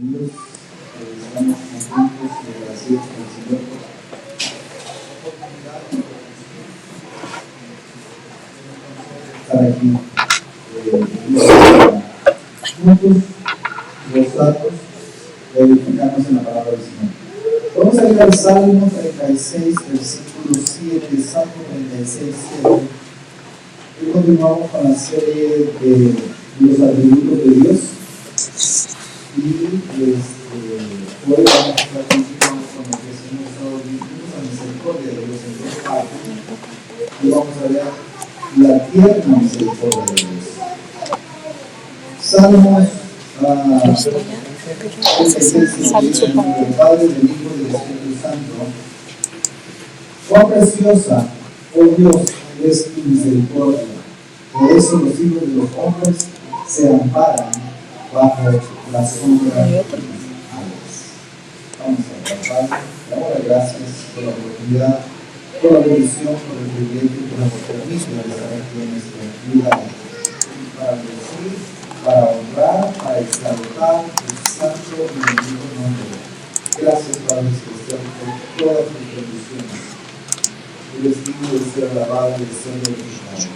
Dios, estamos contentos y agradecidos con el Señor por la oportunidad de estar aquí juntos, gozados, de edificarnos en la palabra del Señor. Vamos a ir al Salmo 36, versículo 7, Salmo 36, 7. Y continuamos con la serie de los atributos de Dios. Y hoy vamos a estar continuando con lo que hemos estado viendo, la misericordia de Dios en dos partes. Y vamos a ver la tierna misericordia de Dios. Salmos 36, del Padre, del Hijo y del Espíritu Santo. Cuán preciosa, oh Dios, es tu misericordia. Por eso los hijos de los hombres se amparan bajo la sombra de tus alas. Vamos a orar, Padre. Ahora gracias por la oportunidad, por la bendición, por el privilegio, por el permiso de estar aquí en nuestra vida para bendecir, para honrar, para exaltar tu santo y bendito nombre. Gracias, Padre Celestial, por todas tus bendiciones. El destino de ser alabado y de ser glorificado.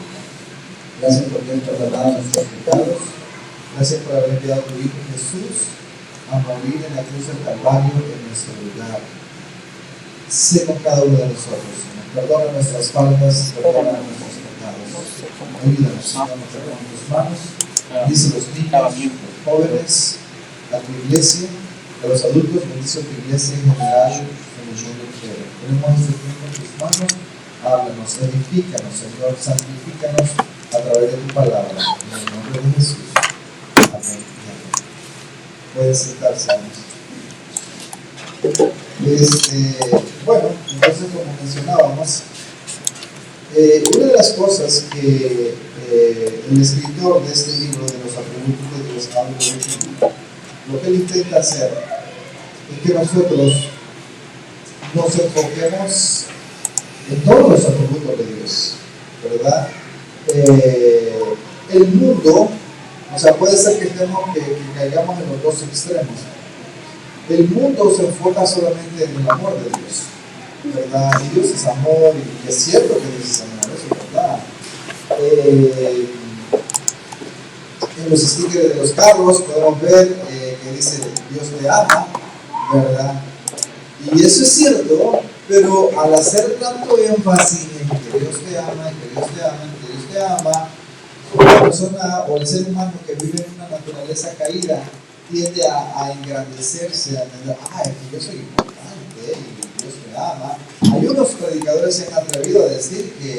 Gracias porque has perdonado nuestros pecados. Gracias por haber enviado a tu Hijo Jesús a morir en la cruz del Calvario en nuestro lugar. Sé con cada uno de nosotros, Señor. Perdona nuestras faltas, perdona nuestros pecados. Ayúdanos, Señor, nos ponemos en tus manos. Bendice a los niños, los jóvenes, a tu iglesia, a los adultos, bendice a tu iglesia en general, en el mundo entero. Tenemos este tiempo en tus manos. Háblanos, edifícanos, Señor, santifícanos a través de tu palabra. En el nombre de Jesús. Amén. Pueden sentarse. Bueno, entonces como mencionábamos, una de las cosas que el escritor de este libro de los atributos de Dios habla, lo que él intenta hacer es que nosotros nos enfoquemos en todos los atributos de Dios, ¿verdad? El mundo, o sea, puede ser que caigamos en los dos extremos. El mundo se enfoca solamente en el amor de Dios, ¿verdad? Y Dios es amor, y es cierto que Dios es amor, eso es verdad. En los stickers de los carros podemos ver que dice Dios te ama, ¿verdad? Y eso es cierto, pero al hacer tanto énfasis en que Dios te ama, y que Dios te ama, y que Dios te ama, la persona o el ser humano que vive en una naturaleza caída tiende a engrandecerse, a entender, es que yo soy importante y Dios me ama. Hay unos predicadores que se han atrevido a decir que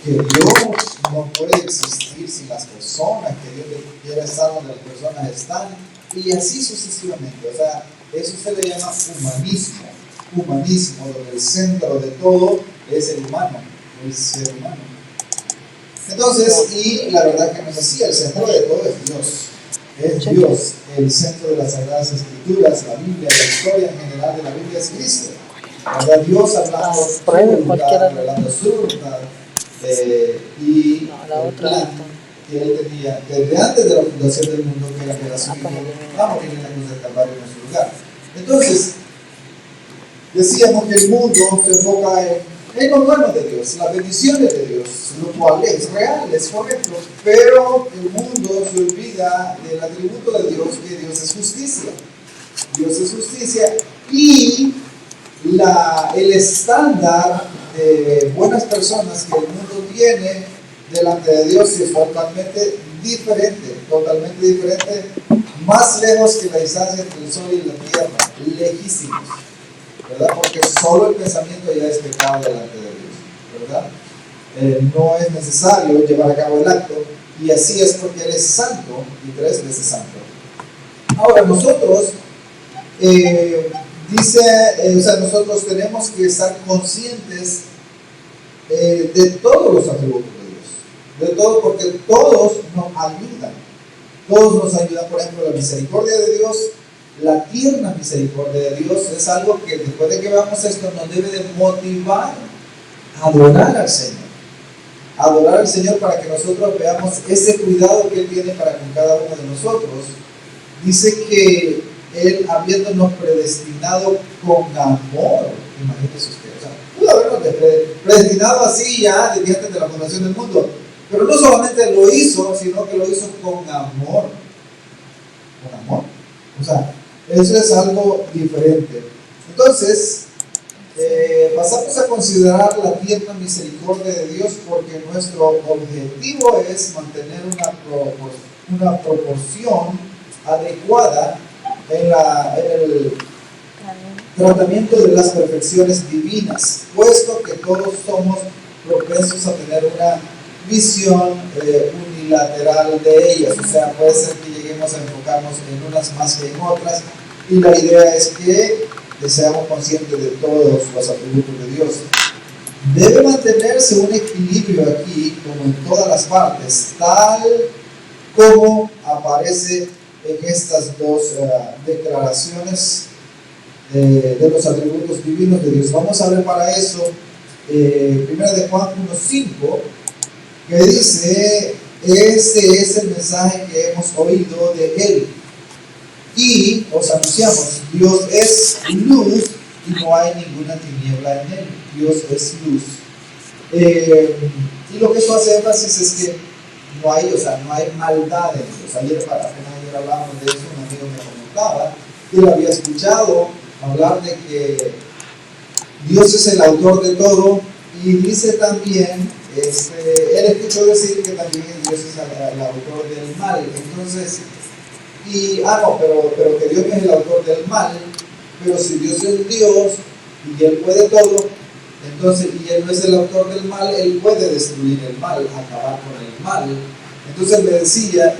Dios no puede existir sin las personas, que Dios quiere estar donde las personas están, y así sucesivamente. O sea, eso se le llama humanismo, donde el centro de todo es el humano, el ser humano. Entonces, y la verdad que no es así, el centro de todo es Dios. Es Dios, el centro de las Sagradas Escrituras, la Biblia, la historia en general de la Biblia es Cristo. ¿Verdad? Dios hablando su voluntad y el plan que Él tenía desde antes de la fundación del mundo, que era que era su Hijo, va a morir en la cruz del Calvario en nuestro lugar. Entonces, decíamos que el mundo se enfoca en lo bueno de Dios, las bendiciones de Dios, lo cual es real, es correcto, pero el mundo se olvida del atributo de Dios, que Dios es justicia. Dios es justicia y el estándar de buenas personas que el mundo tiene delante de Dios es totalmente diferente, más lejos que la distancia entre el sol y la tierra, lejísimos. ¿Verdad? Porque solo el pensamiento ya es pecado delante de Dios, ¿verdad? No es necesario llevar a cabo el acto, y así es porque Él es santo y 3 veces santo. Ahora, nosotros, nosotros tenemos que estar conscientes de todos los atributos de Dios, de todo, porque todos nos ayudan. Todos nos ayudan, por ejemplo, la misericordia de Dios. La tierna misericordia de Dios es algo que después de que veamos esto nos debe de motivar a adorar al Señor. Adorar al Señor para que nosotros veamos ese cuidado que Él tiene para con cada uno de nosotros. Dice que Él habiéndonos predestinado con amor. Imagínense usted, o sea, pudo habernos predestinado así ya desde antes de la fundación del mundo, pero no solamente lo hizo, sino que lo hizo con amor. Con amor. O sea, eso es algo diferente. Entonces, pasamos a considerar la tierna misericordia de Dios, porque nuestro objetivo es mantener una proporción adecuada en el tratamiento de las perfecciones divinas, puesto que todos somos propensos a tener una visión unilateral de ellas. O sea, puede ser que lleguemos a enfocarnos en unas más que en otras, y la idea es que seamos conscientes de todos los atributos de Dios. Debe mantenerse un equilibrio aquí, como en todas las partes, tal como aparece en estas dos declaraciones de los atributos divinos de Dios. Vamos a ver para eso 1 de Juan 1:5, que dice: este es el mensaje que hemos oído de Él y os anunciamos, Dios es luz y no hay ninguna tiniebla en Él. Dios es luz. Y lo que eso hace énfasis es que no hay maldad en Dios. Ayer hablábamos de eso, un amigo me comentaba que él había escuchado hablar de que Dios es el autor de todo, y dice también, él escuchó decir que también Dios es el autor del mal. Entonces, pero que Dios no es el autor del mal. Pero si Dios es Dios y Él puede todo, entonces, y Él no es el autor del mal, Él puede destruir el mal, acabar con el mal. Entonces me decía,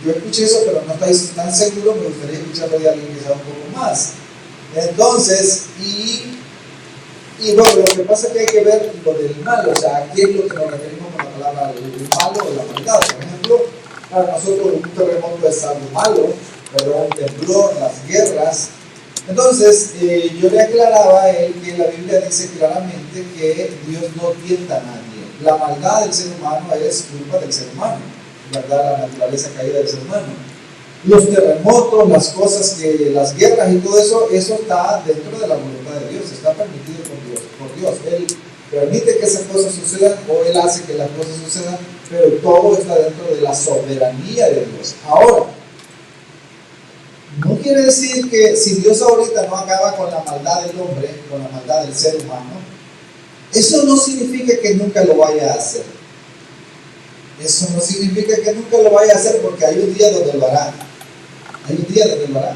yo escuché eso, pero no estoy tan seguro, me gustaría escucharlo de alguien que sabe un poco más. Entonces, y bueno, lo que pasa es que hay que ver lo del mal, o sea, ¿a qué es lo que nos referimos con la palabra el malo o la maldad? Por ejemplo, para nosotros un terremoto es algo malo, pero un temblor, las guerras. Entonces, yo le aclaraba a él que la Biblia dice claramente que Dios no tienta a nadie. La maldad del ser humano es culpa del ser humano, ¿verdad? La naturaleza caída del ser humano. Los terremotos, las guerras y todo eso, eso está dentro de la voluntad de Dios, está permitido por Dios. Él permite que esas cosas sucedan, o Él hace que las cosas sucedan, pero todo está dentro de la soberanía de Dios. Ahora, no quiere decir que si Dios ahorita no acaba con la maldad del hombre, con la maldad del ser humano, eso no significa que nunca lo vaya a hacer. Eso no significa que nunca lo vaya a hacer, porque hay un día donde lo hará. Hay un día donde lo hará.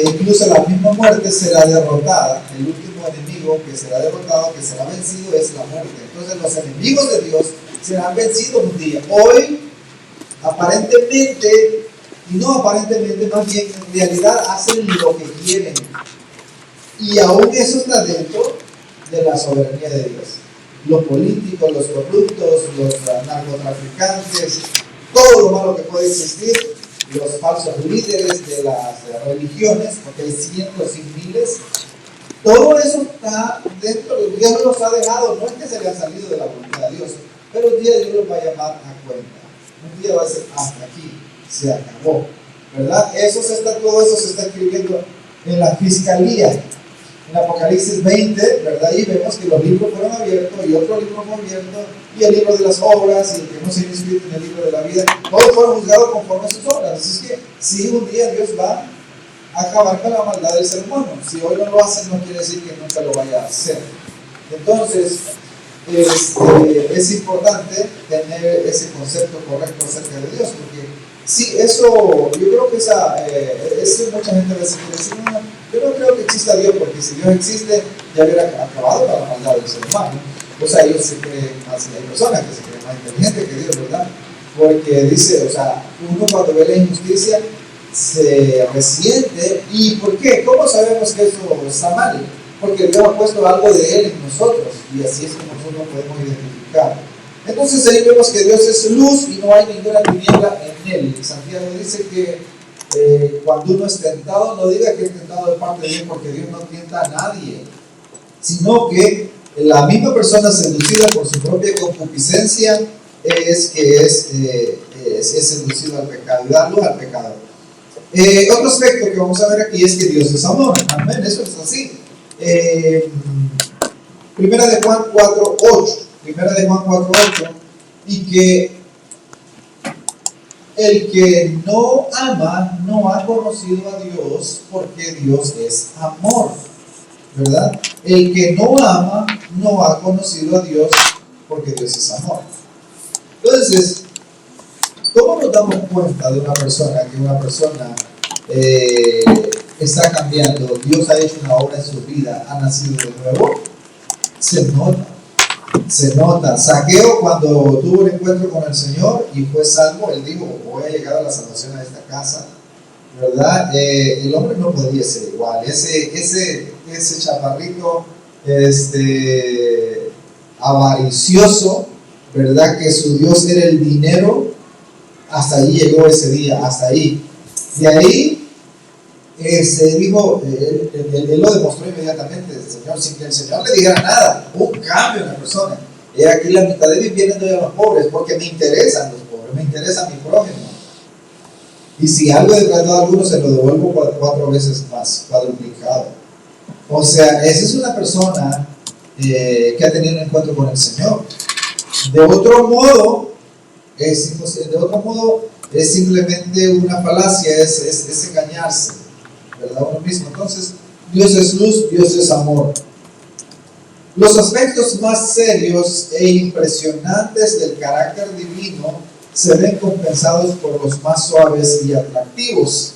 Incluso la misma muerte será derrotada. El último enemigo que será derrotado, que será vencido, es la muerte. Entonces los enemigos de Dios serán vencidos un día. Hoy, aparentemente, y no aparentemente, más bien en realidad hacen lo que quieren, y aún eso está dentro de la soberanía de Dios. Los políticos, los corruptos, los narcotraficantes, todo lo malo que puede existir, los falsos líderes de las religiones, porque hay cientos y miles, todo eso está dentro de Dios. Los ha dejado, no es que se le ha salido de la voluntad de Dios, pero un día Dios los va a llamar a cuenta. Un día va a decir: hasta aquí, se acabó, ¿verdad? Todo eso se está escribiendo en la fiscalía. En Apocalipsis 20, ¿verdad? Ahí vemos que los libros fueron abiertos, y otro libro fue abierto, y el libro de las obras, y el que no se ha inscrito en el libro de la vida, todos fueron juzgados conforme a sus obras. Así es que sí, un día Dios va a acabar con la maldad del ser humano. Si hoy no lo hace, no quiere decir que nunca lo vaya a hacer. Entonces, es importante tener ese concepto correcto acerca de Dios, porque sí, eso, yo creo que eso mucha gente a veces quiere decir: no, yo no creo que exista Dios, porque si Dios existe, ya hubiera acabado con la maldad del ser humano. O sea, ellos se creen más, hay personas que se creen más inteligentes que Dios, ¿verdad? Porque dice, o sea, uno cuando ve la injusticia se resiente. ¿Y por qué? ¿Cómo sabemos que eso está mal? Porque Dios ha puesto algo de Él en nosotros, y así es como nosotros podemos identificar. Entonces ahí vemos que Dios es luz y no hay ninguna tiniebla en Él. Santiago dice que cuando uno es tentado, no diga que es tentado de parte de Dios, porque Dios no tienta a nadie, sino que la misma persona seducida por su propia concupiscencia es seducido al pecado y da luz al pecado. Otro aspecto que vamos a ver aquí es que Dios es amor. Amén, eso es así. Primera de Juan 4:8. Primera de Juan 4:8. Y que el que no ama no ha conocido a Dios, porque Dios es amor, ¿verdad? El que no ama no ha conocido a Dios, porque Dios es amor. Entonces, ¿cómo nos damos cuenta de una persona que una persona está cambiando? Dios ha hecho una obra en su vida, ha nacido de nuevo. Se nota. Se nota. Zaqueo, cuando tuvo el encuentro con el Señor y fue salvo, él dijo: voy a llegar a la salvación a esta casa, ¿verdad? El hombre no podía ser igual. Ese chaparrito avaricioso, ¿verdad? Que su Dios era el dinero. Hasta ahí llegó ese día, hasta ahí. De ahí dijo, él lo demostró inmediatamente, el Señor, sin que el Señor le dijera nada. Un cambio en la persona. He aquí la mitad de mí viene de los pobres, porque me interesan los pobres, me interesa mi prójimo. Y si algo he tratado a alguno, se lo devuelvo 4 veces más, cuadruplicado. O sea, esa es una persona que ha tenido un encuentro con el Señor. De otro modo, es simplemente una falacia, es engañarse, ¿verdad? Uno mismo. Entonces, Dios es luz, Dios es amor. Los aspectos más serios e impresionantes del carácter divino se ven compensados por los más suaves y atractivos.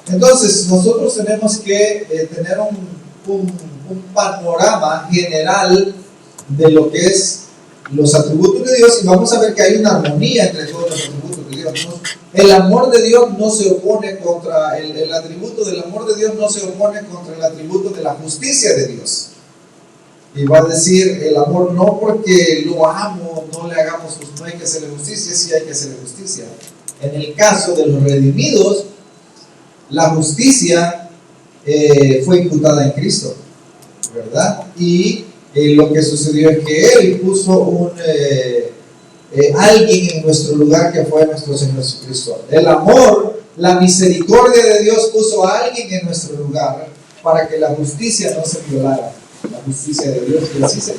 Entonces, nosotros tenemos que tener un panorama general de lo que es los atributos de Dios, y vamos a ver que hay una armonía entre todos los atributos de Dios. El amor de Dios no se opone contra el atributo del amor de Dios, no se opone contra el atributo de la justicia de Dios. Y va a decir, el amor no porque lo amo, no le hagamos, no hay que hacerle justicia, sí hay que hacerle justicia. En el caso de los redimidos, la justicia fue imputada en Cristo, ¿verdad? Y lo que sucedió es que Él puso alguien en nuestro lugar, que fue nuestro Señor Jesucristo. El amor, la misericordia de Dios puso a alguien en nuestro lugar para que la justicia no se violara. La justicia de Dios, y así se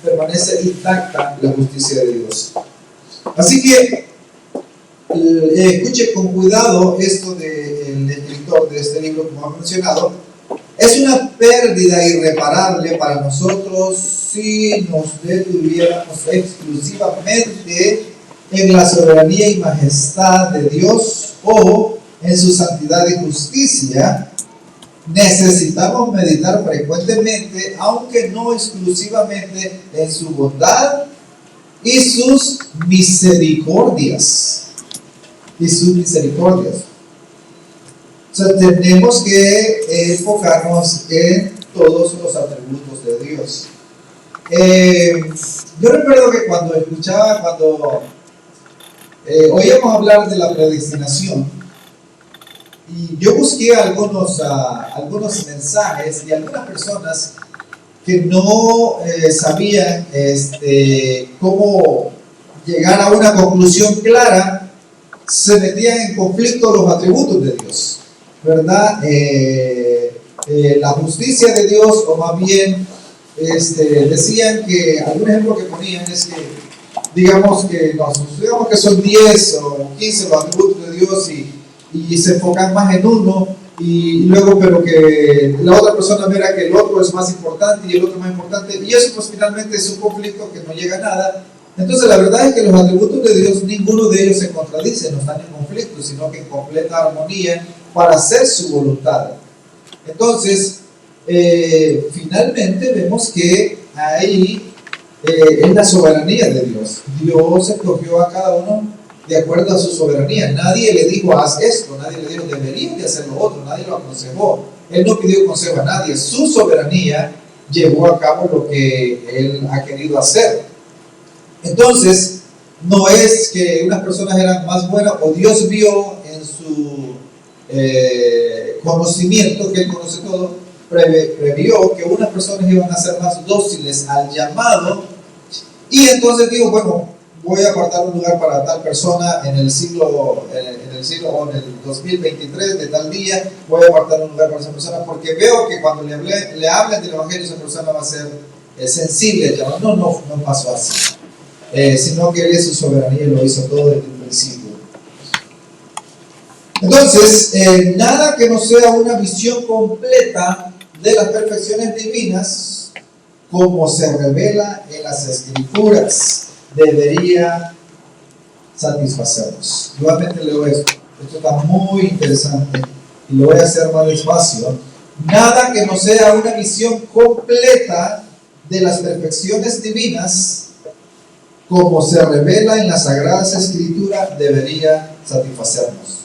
permanece intacta la justicia de Dios. Así que escuche con cuidado esto del escritor de este libro, como ha mencionado. Es una pérdida irreparable para nosotros si nos detuviéramos exclusivamente en la soberanía y majestad de Dios o en su santidad y justicia. Necesitamos meditar frecuentemente, aunque no exclusivamente, en su bondad y sus misericordias. O sea, tenemos que enfocarnos en todos los atributos de Dios. Yo recuerdo que cuando oíamos hablar de la predestinación, y yo busqué algunos mensajes y algunas personas que no sabían cómo llegar a una conclusión clara, se metían en conflicto los atributos de Dios, ¿verdad? La justicia de Dios, o más bien decían que, algún ejemplo que ponían es que digamos que son 10 o 15 los atributos de Dios, y se enfocan más en uno, y luego pero que la otra persona verá que el otro es más importante y el otro más importante, y eso pues finalmente es un conflicto que no llega a nada. Entonces la verdad es que los atributos de Dios, ninguno de ellos se contradice, no están en conflicto, sino que en completa armonía para hacer su voluntad. Entonces finalmente vemos que ahí es la soberanía de Dios. Dios escogió a cada uno de acuerdo a su soberanía. Nadie le dijo haz esto, nadie le dijo deberías de hacer lo otro, nadie lo aconsejó. Él no pidió consejo a nadie. Su soberanía llevó a cabo lo que Él ha querido hacer. Entonces, no es que unas personas eran más buenas, o Dios vio en su conocimiento, que Él conoce todo, previó que unas personas iban a ser más dóciles al llamado, y entonces digo, bueno, voy a apartar un lugar para tal persona en el siglo o en el 2023 de tal día, voy a apartar un lugar para esa persona porque veo que cuando le hablen del evangelio esa persona va a ser sensible. No pasó así, sino que él es su soberanía y lo hizo todo desde el principio. Entonces, nada que no sea una visión completa de las perfecciones divinas, como se revela en las Escrituras, debería satisfacernos. Nuevamente leo esto. Esto está muy interesante y lo voy a hacer más despacio. Nada que no sea una visión completa de las perfecciones divinas, como se revela en las Sagradas Escrituras, debería satisfacernos.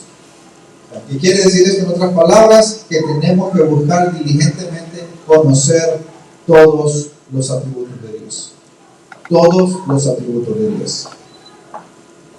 ¿Qué quiere decir esto? En otras palabras, que tenemos que buscar diligentemente conocer todos los atributos de Dios. Todos los atributos de Dios.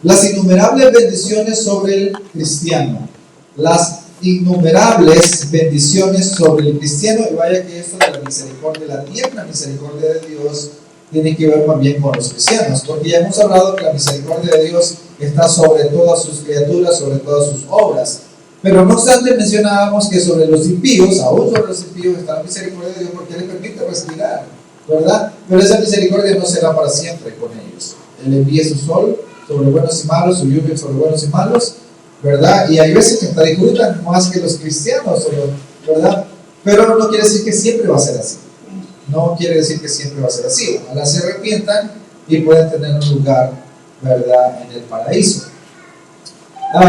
Las innumerables bendiciones sobre el cristiano. Las innumerables bendiciones sobre el cristiano. Y vaya que esto de la misericordia, la tierna misericordia de Dios, tiene que ver más bien con los cristianos. Porque ya hemos hablado que la misericordia de Dios está sobre todas sus criaturas, sobre todas sus obras. Pero no obstante mencionábamos que sobre los impíos, aún sobre los impíos, está la misericordia de Dios porque les permite respirar, ¿verdad? Pero esa misericordia no será para siempre con ellos. Él envía su sol sobre buenos y malos, su lluvia sobre buenos y malos, ¿verdad? Y hay veces que hasta disfrutan más que los cristianos, ¿verdad? Pero no quiere decir que siempre va a ser así. No quiere decir que siempre va a ser así. Ojalá se arrepientan y puedan tener un lugar, ¿verdad?, en el paraíso.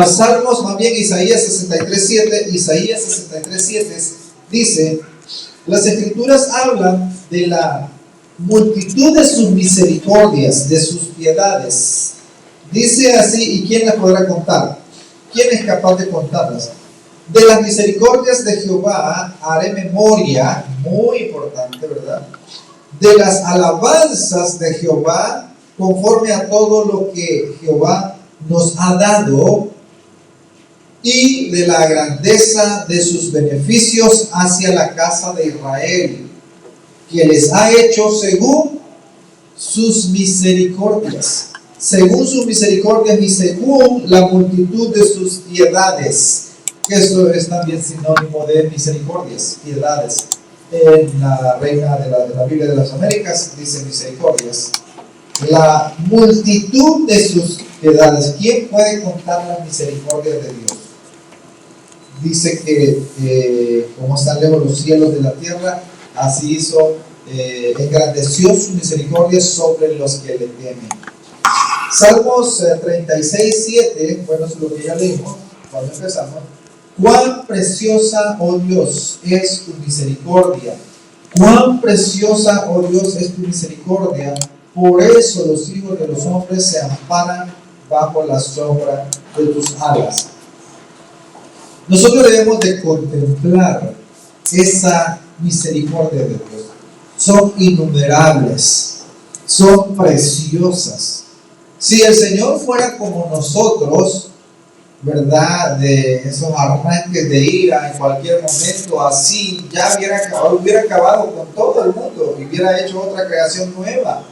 Salmos, más bien Isaías 63:7. Isaías 63:7 dice: las Escrituras hablan de la multitud de sus misericordias, de sus piedades. Dice así: ¿y quién las podrá contar? ¿Quién es capaz de contarlas? De las misericordias de Jehová haré memoria, muy importante, ¿verdad? De las alabanzas de Jehová, conforme a todo lo que Jehová nos ha dado, y de la grandeza de sus beneficios hacia la casa de Israel, que les ha hecho según sus misericordias. Según sus misericordias y según la multitud de sus piedades. Que eso es también sinónimo de misericordias, piedades. En la Reina de la Biblia de las Américas dice misericordias. La multitud de sus piedades. ¿Quién puede contar las misericordias de Dios? Dice que como están lejos los cielos de la tierra, así hizo, engrandeció su misericordia sobre los que le temen. Salmos 36:7, bueno, es lo que ya leímos cuando empezamos. Cuán preciosa, oh Dios, es tu misericordia. Cuán preciosa, oh Dios, es tu misericordia. Por eso los hijos de los hombres se amparan bajo la sombra de tus alas. Nosotros debemos de contemplar esa misericordia de Dios. Son innumerables, son preciosas. Si el Señor fuera como nosotros, ¿verdad?, de esos arranques de ira en cualquier momento, así ya hubiera acabado con todo el mundo y hubiera hecho otra creación nueva.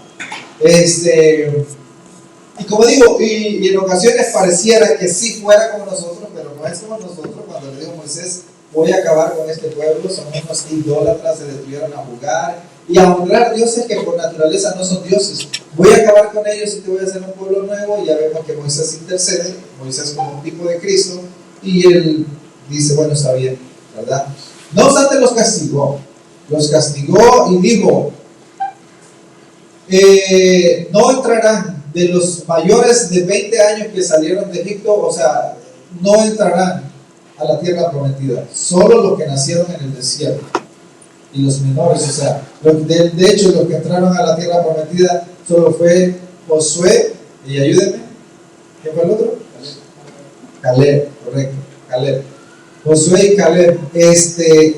Y como digo, y en ocasiones pareciera que sí fuera como nosotros, pero no es como nosotros. Cuando le dijo Moisés: voy a acabar con este pueblo, son unos idólatras, se detuvieron a jugar y a honrar dioses que por naturaleza no son dioses. Voy a acabar con ellos y te voy a hacer un pueblo nuevo. Y ya vemos que Moisés intercede, Moisés como un tipo de Cristo, y él dice: bueno, está bien, ¿verdad? No obstante, los castigó y dijo: no entrarán de los mayores de 20 años que salieron de Egipto, o sea, no entrarán a la tierra prometida, solo los que nacieron en el desierto y los menores, o sea, de hecho los que entraron a la tierra prometida solo fue Josué, y ayúdenme, ¿quién fue el otro? Caleb, correcto, Caleb. Josué y Caleb,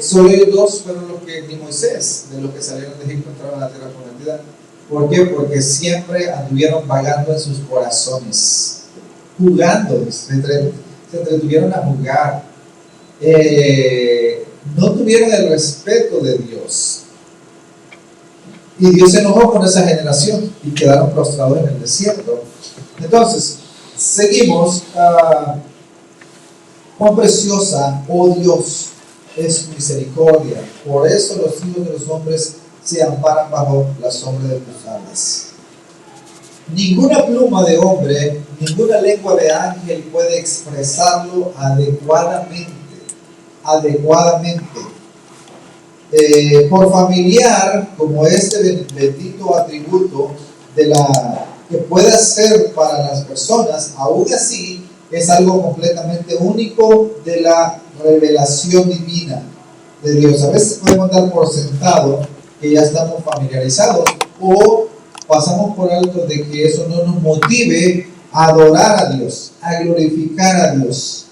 solo ellos dos fueron los que, ni Moisés, de los que salieron de Egipto, entraron a la tierra prometida. ¿Por qué? Porque siempre anduvieron vagando en sus corazones, jugando, se entretuvieron a jugar, no tuvieron el respeto de Dios. Y Dios se enojó con esa generación y quedaron prostrados en el desierto. Entonces, seguimos. Cuán preciosa, oh Dios, es tu misericordia. Por eso los hijos de los hombres se amparan bajo la sombra de tus alas. Ninguna pluma de hombre, ninguna lengua de ángel puede expresarlo adecuadamente. Por familiar como este bendito atributo que pueda ser para las personas, aún así es algo completamente único de la revelación divina de Dios. A veces podemos dar por sentado que ya estamos familiarizados o pasamos por alto de que eso no nos motive a adorar a Dios, a glorificar a Dios.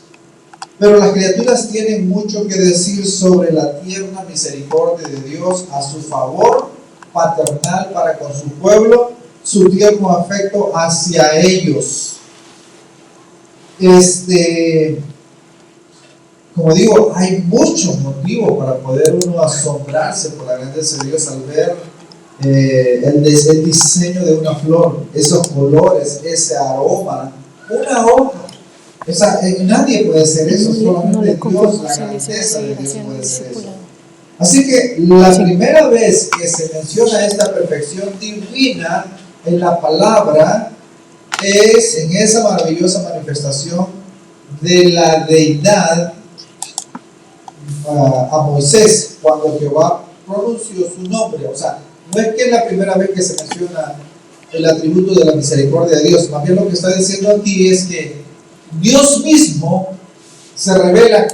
Pero las criaturas tienen mucho que decir sobre la tierna misericordia de Dios a su favor paternal para con su pueblo, su tierno afecto hacia ellos. Como digo, hay muchos motivos para poder uno asombrarse por la grandeza de Dios al ver el diseño de una flor, esos colores, ese aroma, una hoja. Nadie puede hacer eso, solamente Dios, la grandeza de Dios puede hacer eso. Así que la primera vez que se menciona esta perfección divina en la palabra es en esa maravillosa manifestación de la deidad a Moisés, cuando Jehová pronunció su nombre. O sea, no es que es la primera vez que se menciona el atributo de la misericordia de Dios, más bien lo que está diciendo aquí es que Dios mismo se revela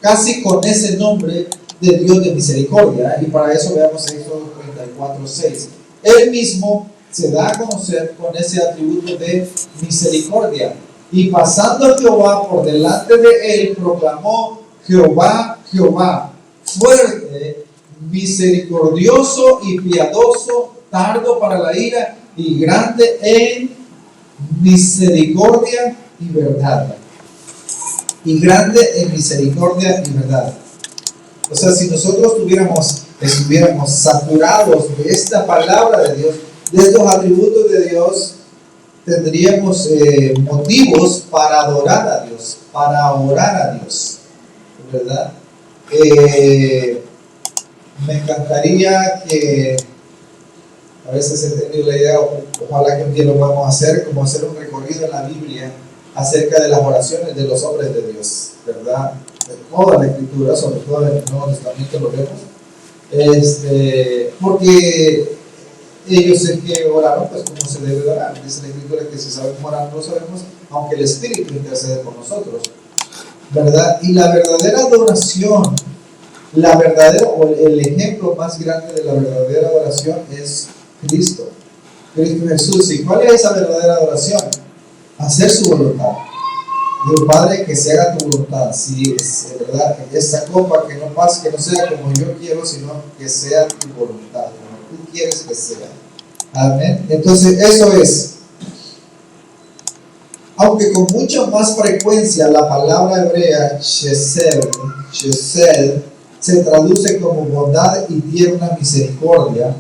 casi con ese nombre de Dios de misericordia, y para eso veamos Éxodo 34:6. Él mismo se da a conocer con ese atributo de misericordia, y pasando Jehová por delante de él, proclamó: Jehová, Jehová, fuerte, misericordioso y piadoso, tardo para la ira y grande en misericordia y verdad. Y grande en misericordia y verdad. O sea, si nosotros estuviéramos saturados de esta palabra de Dios, de estos atributos de Dios, tendríamos motivos para adorar a Dios, para orar a Dios, ¿verdad? Me encantaría que, a veces he tenido la idea, ojalá que un día lo podamos hacer, como hacer un recorrido en la Biblia acerca de las oraciones de los hombres de Dios, ¿verdad? De toda la Escritura, sobre todo en el Nuevo Testamento lo vemos, porque ellos es que oraron pues como se debe orar. Dice la Escritura que si sabemos orar no sabemos, aunque el Espíritu intercede por nosotros, ¿verdad? Y la verdadera adoración, el ejemplo más grande de la verdadera adoración es Cristo Jesús. ¿Y cuál es esa verdadera adoración? Hacer su voluntad. Dios Padre, que se haga tu voluntad. Si es verdad, esta copa que no pase, que no sea como yo quiero, sino que sea tu voluntad, como tú quieres que sea. Amén. Entonces eso es. Aunque con mucha más frecuencia la palabra hebrea chesed se traduce como bondad y tierna misericordia,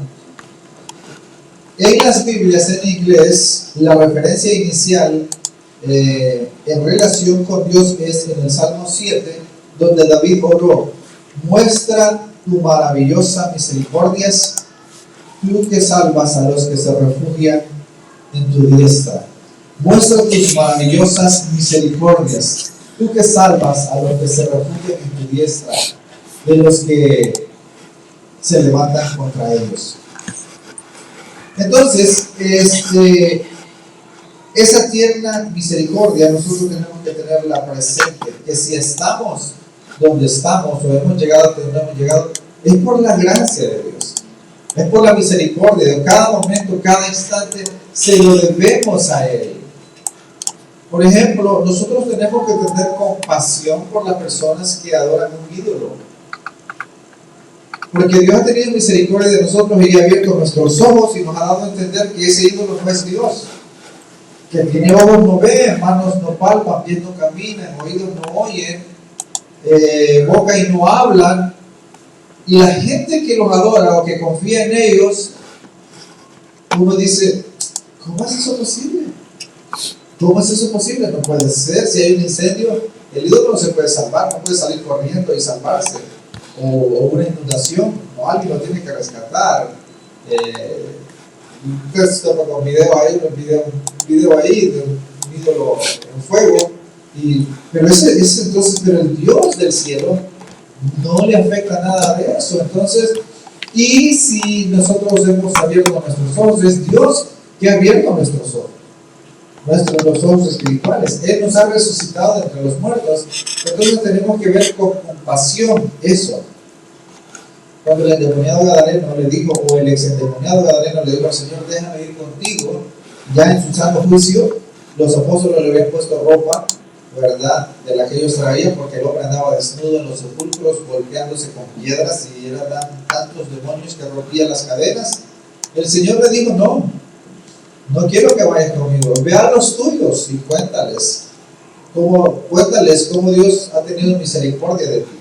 en las Biblias en inglés la referencia inicial en relación con Dios es en el Salmo 7, donde David oró: muestra tu maravillosa misericordias, tú que salvas a los que se refugian en tu diestra. Muestra tus maravillosas misericordias, tú que salvas a los que se refugian en tu diestra, de los que se levantan contra ellos. Entonces, esa tierna misericordia nosotros tenemos que tenerla presente, que si estamos donde estamos o hemos llegado a donde hemos llegado, es por la gracia de Dios, es por la misericordia de cada momento, cada instante, se lo debemos a Él. Por ejemplo, nosotros tenemos que tener compasión por las personas que adoran un ídolo, porque Dios ha tenido misericordia de nosotros y ha abierto nuestros ojos y nos ha dado a entender que ese ídolo no es Dios, que tiene ojos no ven, manos no palpan, pies no caminan, oídos no oyen, boca y no hablan. Y la gente que los adora o que confía en ellos uno dice, ¿cómo es eso posible? ¿Cómo es eso posible? No puede ser. Si hay un incendio, el ídolo no se puede salvar, no puede salir corriendo y salvarse. O una inundación, o alguien lo tiene que rescatar. Ustedes toman un video ahí de un ídolo en fuego. Pero el Dios del cielo no le afecta nada de eso. Entonces, y si nosotros hemos abierto nuestros ojos, es Dios que ha abierto nuestros ojos. Los ojos espirituales. Él nos ha resucitado de entre los muertos. Entonces tenemos que ver con compasión eso. Cuando el endemoniado Gadareno le dijo, o el ex endemoniado Gadareno le dijo al Señor, déjame ir contigo, ya en su sano juicio, los apóstoles le habían puesto ropa, ¿verdad?, de la que ellos traían, porque el hombre andaba desnudo en los sepulcros, golpeándose con piedras, y eran tantos demonios que rompían las cadenas. El Señor le dijo, no quiero que vayas conmigo, ve a los tuyos y cuéntales cómo Dios ha tenido misericordia de ti.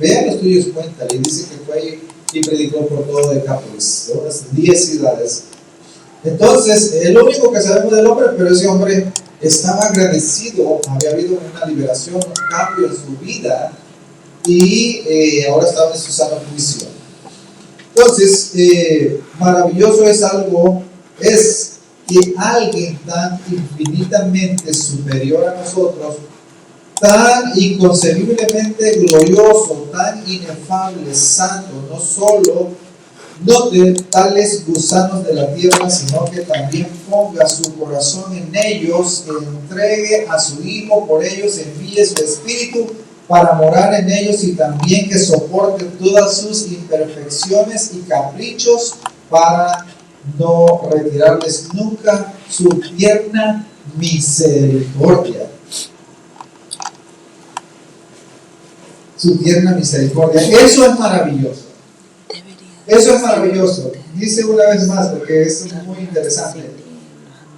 Ve a los tuyos, cuéntale. Y dice que fue y predicó por todo Decápolis, unas 10 ciudades. Entonces, es lo único que sabemos del hombre, pero ese hombre estaba agradecido, había habido una liberación, un cambio en su vida, y ahora estaba en su sano juicio. Entonces, maravilloso es que alguien tan infinitamente superior a nosotros, tan inconcebiblemente glorioso, tan inefable, santo, no solo note tales gusanos de la tierra, sino que también ponga su corazón en ellos, que entregue a su Hijo por ellos, envíe su Espíritu para morar en ellos, y también que soporte todas sus imperfecciones y caprichos para no retirarles nunca su tierna misericordia. Su tierna misericordia. Eso es maravilloso. Eso es maravilloso. Dice una vez más, porque esto es muy interesante.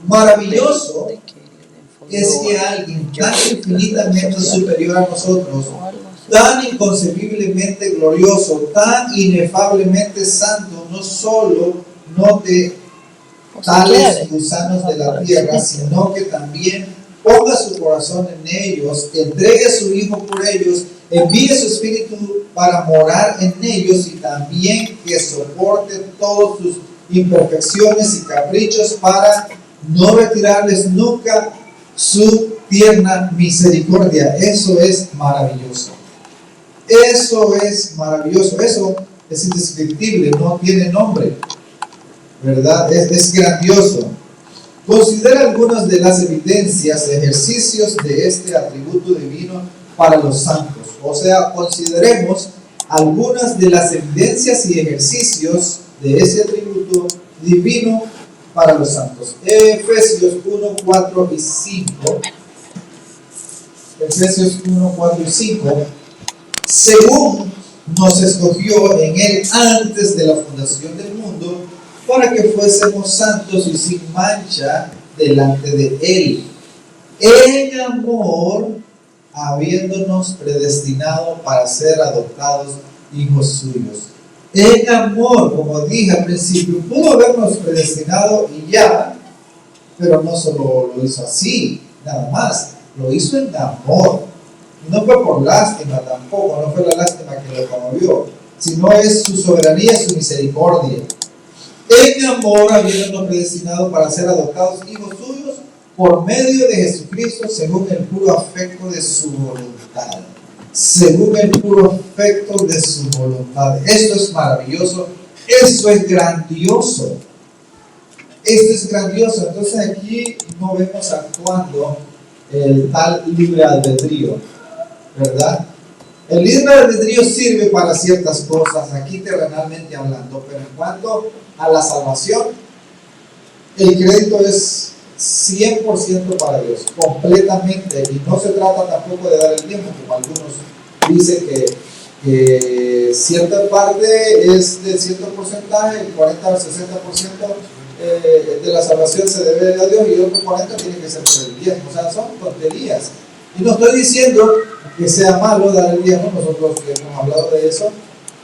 Maravilloso es que alguien tan infinitamente superior a nosotros, tan inconcebiblemente glorioso, tan inefablemente santo, no solo note tales gusanos de la tierra, sino que también ponga su corazón en ellos, entregue a su Hijo por ellos, envíe su Espíritu para morar en ellos, y también que soporte todas sus imperfecciones y caprichos para no retirarles nunca su tierna misericordia. Eso es maravilloso. Eso es maravilloso. Eso es indescriptible, no tiene nombre, ¿verdad? Es grandioso. Considera algunas de las evidencias, ejercicios de este atributo divino para los santos. O sea, consideremos algunas de las evidencias y ejercicios de ese atributo divino para los santos. Efesios 1, 4 y 5. Efesios 1, 4 y 5. Según nos escogió en Él antes de la fundación del mundo, para que fuésemos santos y sin mancha delante de Él, en amor, habiéndonos predestinado para ser adoptados hijos suyos. En amor, como dije al principio, pudo habernos predestinado y ya, pero no solo lo hizo así, nada más, lo hizo en amor. No fue por lástima tampoco, no fue la lástima que lo conmovió, sino es su soberanía, su misericordia. En amor, habiéndonos predestinado para ser adoptados hijos suyos por medio de Jesucristo, según el puro afecto de su voluntad. Según el puro afecto de su voluntad. Esto es maravilloso. Eso es grandioso. Esto es grandioso. Entonces aquí no vemos actuando el tal libre albedrío, ¿verdad? El libre albedrío sirve para ciertas cosas, aquí terrenalmente hablando, pero en cuanto a la salvación, el crédito es 100% para Dios, completamente, y no se trata tampoco de dar el tiempo, como algunos dicen que cierta parte es de cierto porcentaje, el 40 o el 60% de la salvación se debe a Dios, y el otro 40% tiene que ser por el diezmo. O sea, son tonterías. Y no estoy diciendo que sea malo dar el diezmo, nosotros hemos hablado de eso,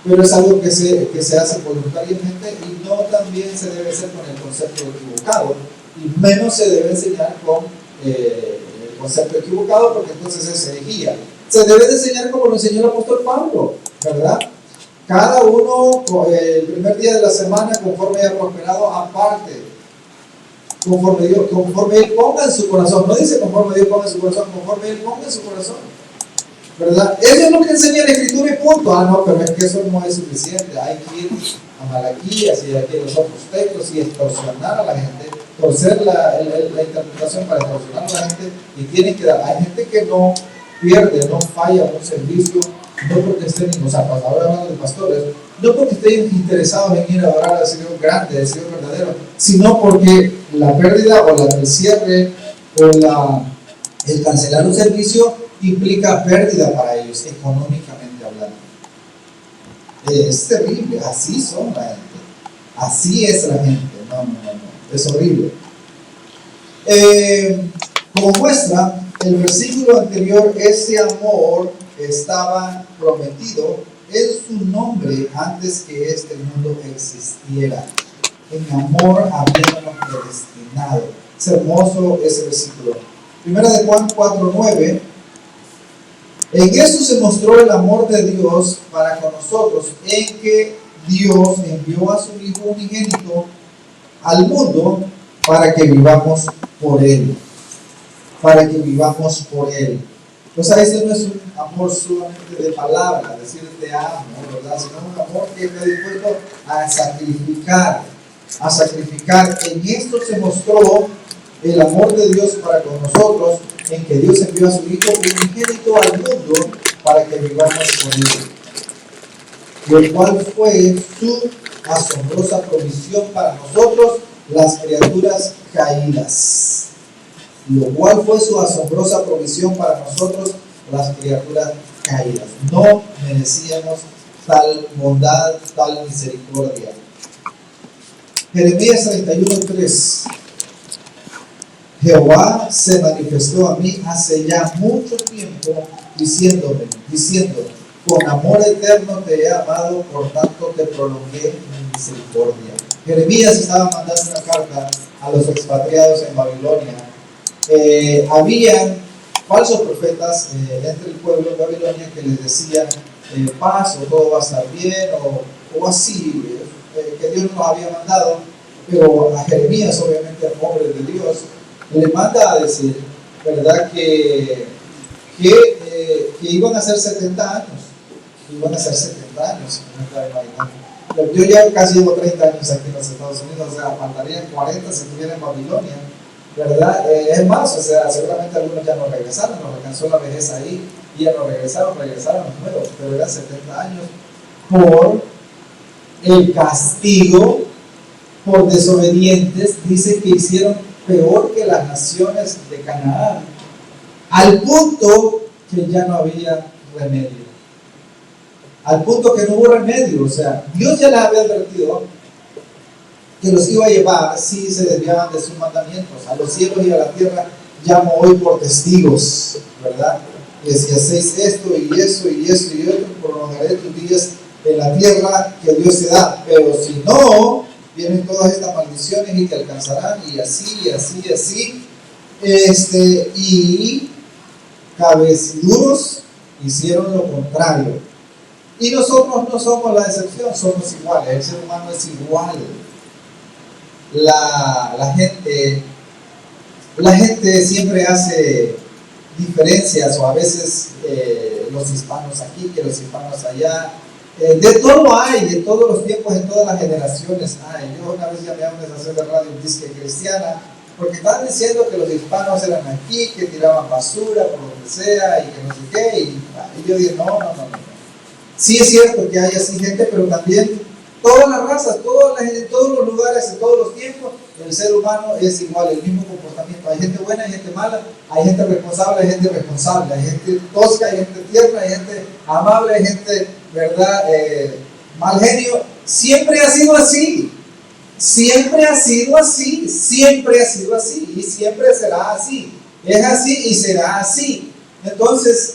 pero es algo que se hace voluntariamente y no también se debe hacer con el concepto equivocado, y menos se debe enseñar con el concepto equivocado, porque entonces es herejía. Se debe de enseñar como lo enseñó el apóstol Pablo, ¿verdad? Cada uno el primer día de la semana, conforme haya prosperado, aparte, conforme Él ponga en su corazón. No dice conforme Dios ponga en su corazón, conforme Él ponga en su corazón, ¿verdad? Eso es lo que enseña la Escritura y punto. Ah, no, pero es que eso no es suficiente. Hay que ir a Malaquías y aquí los otros textos y extorsionar a la gente, torcer la interpretación para extorsionar a la gente, y tienen que dar. Hay gente que no pierde, no falla un servicio, no porque estén, o sea, ahora hablando de pastores, no porque estén interesados en ir a adorar al Señor grande, al Señor verdadero, sino porque la pérdida o el cierre o el cancelar un servicio implica pérdida para ellos, económicamente hablando. Es terrible, así son la gente, así es la gente, no, es horrible. Como muestra, el versículo anterior, ese amor estaba prometido en su nombre antes que este mundo existiera. En amor habíamos predestinado. Es hermoso ese versículo. Primera de Juan 4:9. En eso se mostró el amor de Dios para con nosotros, en que Dios envió a su Hijo unigénito al mundo para que vivamos por Él. Para que vivamos por Él. O sea, ese no es un amor solamente de palabra, decir te amo, ¿verdad? Sino un amor que está dispuesto a sacrificar. En esto se mostró el amor de Dios para con nosotros, en que Dios envió a su Hijo unigénito al mundo para que vivamos por Él. Lo cual fue su asombrosa provisión para nosotros, las criaturas caídas. Lo cual fue su asombrosa provisión para nosotros, las criaturas caídas. No merecíamos tal bondad, tal misericordia. Jeremías 31:3. Jehová se manifestó a mí hace ya mucho tiempo, diciendo, con amor eterno te he amado, por tanto te prolongué mi misericordia. Jeremías estaba mandando una carta a los expatriados en Babilonia. Había falsos profetas entre el pueblo de Babilonia que les decían paz, o todo va a estar bien, o así, que Dios nos había mandado. Pero a Jeremías, obviamente, hombre de Dios, le manda a decir, ¿verdad?, que iban a ser 70 años. Iban a ser 70 años. Yo ya casi llevo 30 años aquí en los Estados Unidos, o sea, faltarían 40 si estuviera en Babilonia, ¿verdad? Es más, o sea, seguramente algunos ya no regresaron, nos alcanzó la vejez ahí, y ya no regresaron nuevos, pero eran 70 años por el castigo por desobedientes. Dice que hicieron peor que las naciones de Canaán, al punto que ya no había remedio. Al punto que no hubo remedio. O sea, Dios ya les había advertido que los iba a llevar si se desviaban de sus mandamientos. A los cielos y a la tierra llamo hoy por testigos, ¿verdad? Que si hacéis esto y eso y eso y otro, prolongaré tus días en la tierra que Dios te da. Pero si no, vienen todas estas maldiciones y te alcanzarán, y así, y así, y así. Y cabeciduros hicieron lo contrario. Y nosotros no somos la excepción, somos iguales. El ser humano es igual. La gente siempre hace diferencias, o a veces los hispanos aquí, que los hispanos allá. De todo hay, de todos los tiempos, en todas las generaciones hay. Yo una vez llamé a una estación de radio disque cristiana, porque estaban diciendo que los hispanos eran aquí, que tiraban basura por donde sea, y que no sé qué, y yo dije, no. Sí es cierto que hay así gente, pero también todas las razas, en todos los lugares, en todos los tiempos, el ser humano es igual, el mismo comportamiento. Hay gente buena, hay gente mala, hay gente responsable, hay gente irresponsable, hay gente tosca, hay gente tierna, hay gente amable, hay gente, ¿verdad?, mal genio. Siempre ha sido así. Siempre ha sido así. Y siempre será así. Es así y será así. Entonces,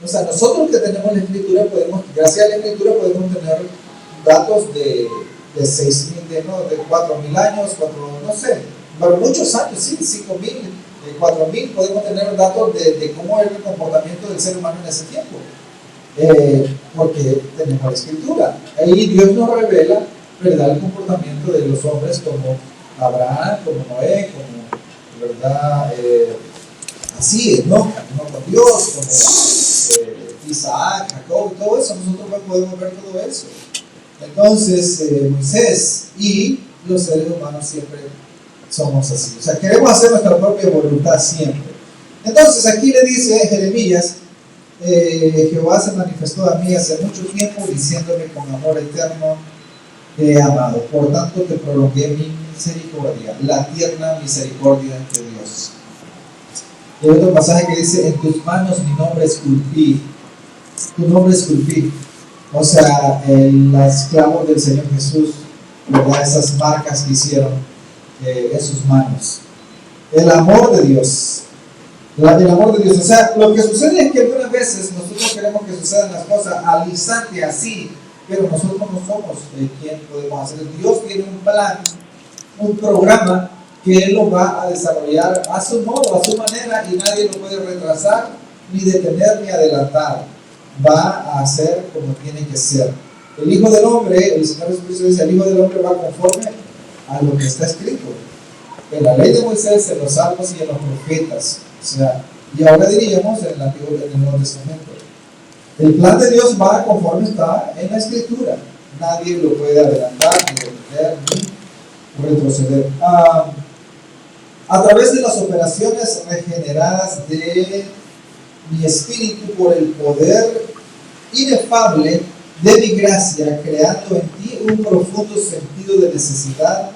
O sea, nosotros que tenemos la escritura, gracias a la escritura, podemos tener datos de 6.000, de 4.000 años, no sé, pero muchos años, sí, 5.000, 4.000, podemos tener datos de cómo era el comportamiento del ser humano en ese tiempo. Porque tenemos la escritura. Ahí Dios nos revela, ¿verdad?, el comportamiento de los hombres como Abraham, como Noé, como, ¿verdad?, así es, ¿no? Camino con Dios, como Isaac, Jacob, todo eso. Nosotros podemos ver todo eso. Entonces, Moisés y los seres humanos siempre somos así. O sea, queremos hacer nuestra propia voluntad siempre. Entonces, aquí le dice Jeremías, Jehová se manifestó a mí hace mucho tiempo, diciéndome con amor eterno te he amado. Por tanto, te prolongué mi misericordia, la tierna misericordia de Dios. Y hay otro pasaje que dice, en tus manos mi nombre esculpí. Tu nombre esculpí. O sea, las clavos del Señor Jesús, ¿verdad? Esas marcas que hicieron en sus manos. El amor de Dios. El amor de Dios. O sea, lo que sucede es que algunas veces nosotros queremos que sucedan las cosas al instante así, pero nosotros no somos quien podemos hacer. Dios tiene un plan, un programa que Él lo va a desarrollar a su modo, a su manera, y nadie lo puede retrasar, ni detener, ni adelantar. Va a hacer como tiene que ser. El Hijo del Hombre, el Señor Jesucristo dice, el Hijo del Hombre va conforme a lo que está escrito en la ley de Moisés, en los salmos y en los profetas. O sea, y ahora diríamos en el Antiguo y en el Nuevo Testamento. El plan de Dios va conforme está en la Escritura. Nadie lo puede adelantar, ni detener, ni retroceder. A través de las operaciones regeneradas de mi espíritu por el poder inefable de mi gracia, creando en ti un profundo sentido de necesidad,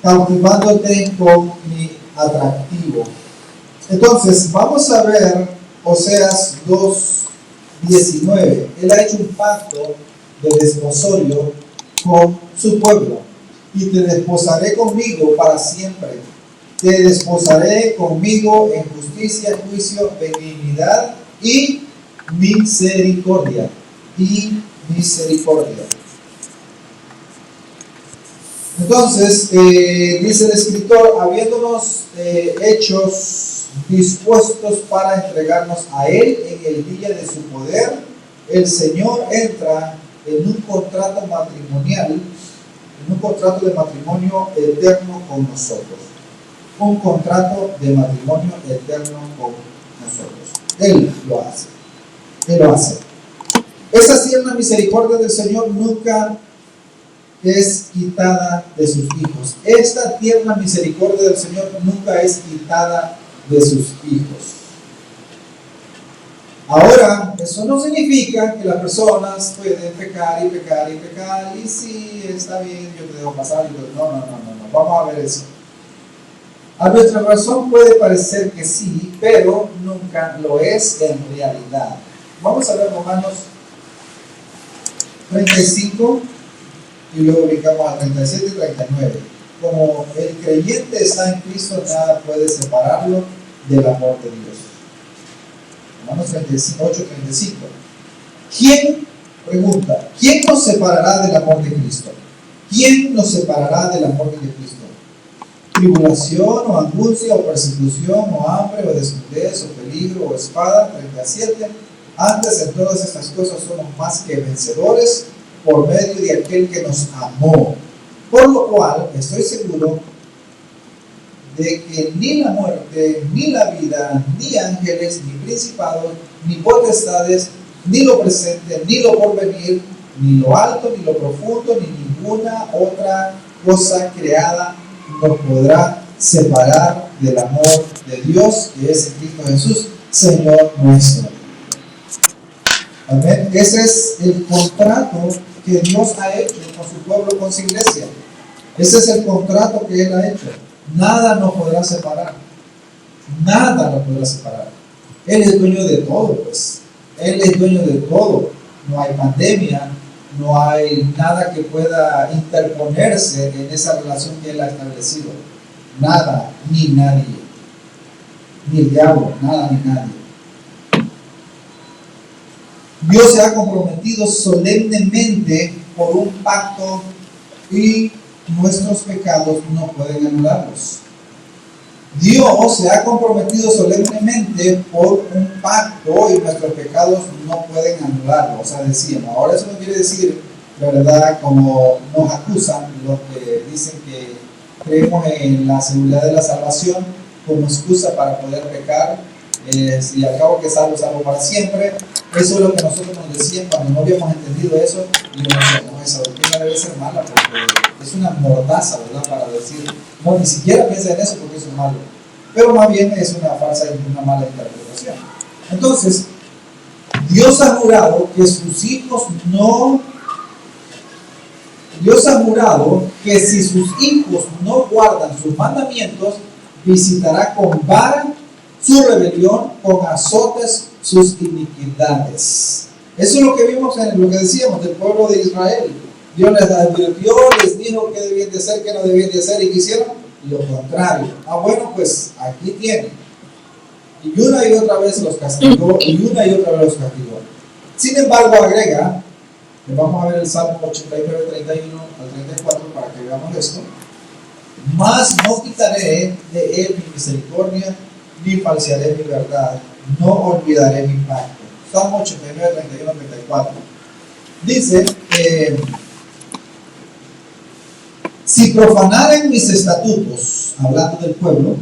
cautivándote con mi atractivo. Entonces, vamos a ver Oseas 2:19. Él ha hecho un pacto de desposorio con su pueblo. Y te desposaré conmigo para siempre. Te desposaré conmigo en justicia, juicio, benignidad y misericordia. Y misericordia. Entonces, dice el escritor, habiéndonos hechos dispuestos para entregarnos a Él en el día de su poder, el Señor entra en un contrato matrimonial, en un contrato de matrimonio eterno con nosotros. Un contrato de matrimonio eterno con nosotros. Él lo hace. Él lo hace. Esa tierna misericordia del Señor nunca es quitada de sus hijos. Esta tierna misericordia del Señor nunca es quitada de sus hijos. Ahora, eso no significa que las personas pueden pecar y pecar y pecar y sí, está bien, yo te dejo pasar. No. Vamos a ver eso. A nuestra razón puede parecer que sí, pero nunca lo es en realidad. Vamos a ver Romanos 35 y luego brincamos a 37 y 39. Como el creyente está en Cristo, nada puede separarlo del amor de Dios. Romanos 38-35. ¿Quién, pregunta, quién nos separará del amor de Cristo? ¿Quién nos separará del amor de Cristo? ¿Tribulación o angustia o persecución o hambre o desnudez o peligro o espada? 37. Antes en todas estas cosas somos más que vencedores por medio de aquel que nos amó. Por lo cual estoy seguro de que ni la muerte, ni la vida, ni ángeles, ni principados, ni potestades, ni lo presente, ni lo porvenir, ni lo alto, ni lo profundo, ni ninguna otra cosa creada nos podrá separar del amor de Dios que es en Cristo Jesús, Señor nuestro. Amén. Ese es el contrato que Dios ha hecho con su pueblo, con su iglesia. Ese es el contrato que Él ha hecho. Nada nos podrá separar. Nada nos podrá separar. Él es dueño de todo, pues. Él es dueño de todo. No hay pandemia, no hay nada que pueda interponerse en esa relación que Él ha establecido. Nada, ni nadie. Ni el diablo, nada ni nadie. Dios se ha comprometido solemnemente por un pacto y nuestros pecados no pueden anularlos. Dios se ha comprometido solemnemente por un pacto y nuestros pecados no pueden anularlo. O sea, decíamos, ahora eso no quiere decir, ¿verdad?, como nos acusan los que dicen que creemos en la seguridad de la salvación como excusa para poder pecar, y al cabo que salvo para siempre. Eso es lo que nosotros nos decían cuando no habíamos entendido eso, y nos decían, no, esa doctrina debe ser mala porque es una mordaza, ¿verdad?, para decir, no, ni siquiera piensa en eso porque eso es malo, pero más bien es una falsa y una mala interpretación. Entonces, Dios ha jurado que sus hijos no, Dios ha jurado que si sus hijos no guardan sus mandamientos, visitará con vara su rebelión, con azotes sus iniquidades. Eso es lo que vimos en lo que decíamos del pueblo de Israel. Dios les advirtió, les dijo qué debían de hacer, qué no debían de hacer, y que hicieron lo contrario. Bueno, pues aquí tienen. Y una y otra vez los castigó, y una y otra vez los castigó. Sin embargo, agrega, que vamos a ver el Salmo 89, 31 al 34 para que veamos esto. Mas no quitaré de él mi misericordia, ni falsearé mi verdad, no olvidaré mi pacto. Salmo 89, 31, 34. Dice, si profanaren mis estatutos, hablando del pueblo,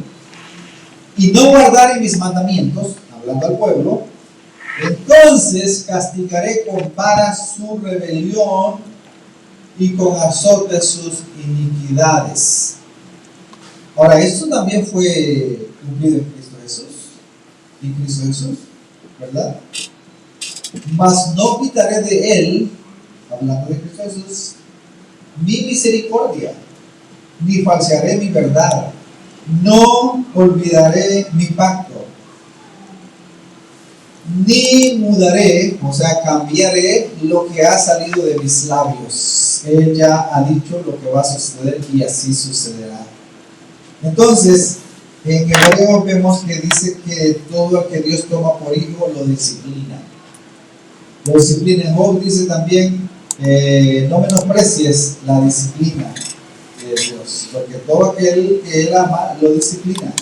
y no guardaren mis mandamientos, hablando al pueblo, entonces castigaré con vara su rebelión y con azotes sus iniquidades. Ahora, esto también fue cumplido en Cristo Jesús, en Cristo Jesús, ¿verdad? Mas no quitaré de él, hablando de Cristo Jesús, mi misericordia, ni falsearé mi verdad, no olvidaré mi pacto, ni mudaré, o sea, cambiaré lo que ha salido de mis labios. Él ya ha dicho lo que va a suceder y así sucederá. Entonces, en Hebreos vemos que dice que todo el que Dios toma por hijo lo disciplina. Lo disciplina. En Job dice también, no menosprecies la disciplina de Dios, porque todo aquel que él ama lo disciplina,